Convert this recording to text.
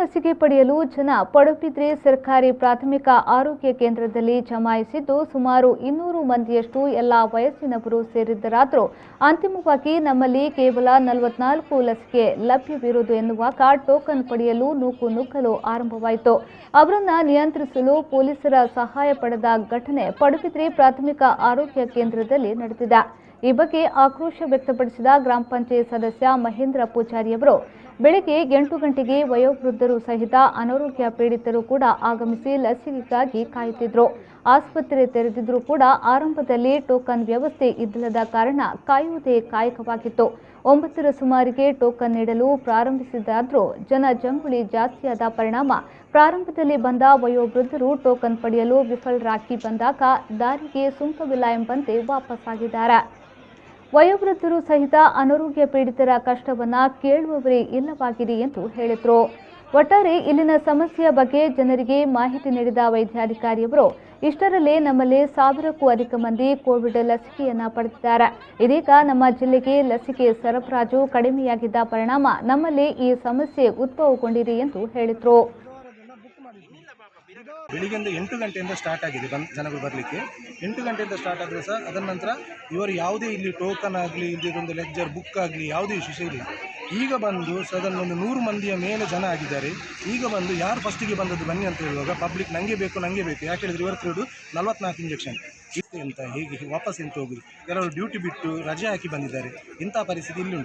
ಲಸಿಕೆ ಪಡೆಯಲು ಜನ ಪಡುಬಿದ್ರಿ ಸರ್ಕಾರಿ ಪ್ರಾಥಮಿಕ ಆರೋಗ್ಯ ಕೇಂದ್ರದಲ್ಲಿ ಜಮಾಯಿಸಿದ್ದು ಸುಮಾರು 200 ಮಂದಿಯಷ್ಟು ಎಲ್ಲ ವಯಸ್ಸಿನವರು ಸೇರಿದ್ದರಾದರೂ ಅಂತಿಮವಾಗಿ ನಮ್ಮಲ್ಲಿ ಕೇವಲ 44 ಲಸಿಕೆ ಲಭ್ಯವಿರುವುದು ಎನ್ನುವಾಗ ಟೋಕನ್ ಪಡೆಯಲು ನುಗ್ಗಲು ಆರಂಭವಾಯಿತು. ಅವರನ್ನು ನಿಯಂತ್ರಿಸಲು ಪೊಲೀಸರ ಸಹಾಯ ಪಡೆದ ಘಟನೆ ಪಡುಬಿದ್ರಿ ಪ್ರಾಥಮಿಕ ಆರೋಗ್ಯ ಕೇಂದ್ರದಲ್ಲಿ ನಡೆದಿದೆ. ಈ ಬಗ್ಗೆ ಆಕ್ರೋಶ ವ್ಯಕ್ತಪಡಿಸಿದ ಗ್ರಾಮ ಪಂಚಾಯತ್ ಸದಸ್ಯ ಮಹೇಂದ್ರ ಪೂಜಾರಿ ಅವರು ಬೆಳಗ್ಗೆ 8 ಗಂಟೆಗೆ ವಯೋವೃದ್ಧರು ಸಹಿತ ಅನಾರೋಗ್ಯ ಪೀಡಿತರು ಕೂಡ ಆಗಮಿಸಿ ಲಸಿಕೆಗಾಗಿ ಕಾಯುತ್ತಿದ್ದರು. ಆಸ್ಪತ್ರೆ ತೆರೆದಿದ್ರೂ ಕೂಡ ಆರಂಭದಲ್ಲಿ ಟೋಕನ್ ವ್ಯವಸ್ಥೆ ಇಲ್ಲದ ಕಾರಣ ಕಾಯುವುದೇ ಕಾಯಕವಾಗಿತ್ತು. 9ರ ಸುಮಾರಿಗೆ ಟೋಕನ್ ನೀಡಲು ಪ್ರಾರಂಭಿಸಿದಾದರೂ ಜನಜಂಗುಳಿ ಜಾಸ್ತಿಯಾದ ಪರಿಣಾಮ ಪ್ರಾರಂಭದಲ್ಲಿ ಬಂದ ವಯೋವೃದ್ಧರು ಟೋಕನ್ ಪಡೆಯಲು ವಿಫಲರಾಗಿ ಬಂದಾಗ ದಾರಿಗೆ ಸುಂಕವಿಲ್ಲ ಎಂಬಂತೆ ವಾಪಸ್ಸಾಗಿದ್ದಾರೆ. ವಯೋವೃದ್ಧರು ಸಹಿತ ಅನಾರೋಗ್ಯ ಪೀಡಿತರ ಕಷ್ಟವನ್ನ ಕೇಳುವವರೇ ಇಲ್ಲವಾಗಿದೆ ಎಂದು ಹೇಳಿದರು. ಒಟ್ಟಾರೆ ಇಲ್ಲಿನ ಸಮಸ್ಯೆಯ ಬಗ್ಗೆ ಜನರಿಗೆ ಮಾಹಿತಿ ನೀಡಿದ ವೈದ್ಯಾಧಿಕಾರಿಯವರು ಇಷ್ಟರಲ್ಲೇ ನಮ್ಮಲ್ಲಿ 1000ಕ್ಕೂ ಅಧಿಕ ಮಂದಿ ಕೋವಿಡ್ ಲಸಿಕೆಯನ್ನ ಪಡೆದಿದ್ದಾರೆ. ಇದೀಗ ನಮ್ಮ ಜಿಲ್ಲೆಗೆ ಲಸಿಕೆ ಸರಬರಾಜು ಕಡಿಮೆಯಾಗಿದ್ದ ಪರಿಣಾಮ ನಮ್ಮಲ್ಲಿ ಈ ಸಮಸ್ಯೆ ಉದ್ಭವಗೊಂಡಿದೆ ಎಂದು ಹೇಳಿದರು. ಬೆಳಿಗ್ಗೆಯಿಂದ 8 ಗಂಟೆಯಿಂದ ಸ್ಟಾರ್ಟ್ ಆಗಿದೆ ಜನಗಳು ಬರಲಿಕ್ಕೆ. 8 ಗಂಟೆಯಿಂದ ಸ್ಟಾರ್ಟ್ ಆದರೆ ಸಹ ಅದರ ನಂತರ ಇವರು ಯಾವುದೇ ಇಲ್ಲಿ ಟೋಕನ್ ಆಗಲಿ ಇಲ್ಲದೊಂದು ಲೆಕ್ಚರ್ ಬುಕ್ ಆಗಲಿ ಯಾವುದೇ ವಿಶೇಷ ಇಲ್ಲ. ಈಗ ಬಂದು ಸದನ್ ಒಂದು 100 ಮಂದಿಯ ಮೇಲೆ ಜನ ಆಗಿದ್ದಾರೆ. ಈಗ ಬಂದು ಯಾರು ಫಸ್ಟಿಗೆ ಬಂದದ್ದು ಬನ್ನಿ ಅಂತ ಹೇಳುವಾಗ ಪಬ್ಲಿಕ್ ನನಗೆ ಬೇಕು ಯಾಕೆ ಹೇಳಿದ್ರೆ ಇವರ ಹತ್ರ 44 ಇಂಜೆಕ್ಷನ್ ಇತ್ತು ಅಂತ ಹೇಗೆ ವಾಪಸ್ ಎಂತ ಹೋಗುದು. ಕೆಲವರು ಡ್ಯೂಟಿ ಬಿಟ್ಟು ರಜೆ ಹಾಕಿ ಬಂದಿದ್ದಾರೆ. ಇಂಥ ಪರಿಸ್ಥಿತಿ ಇಲ್ಲಿ ಉಂಟು.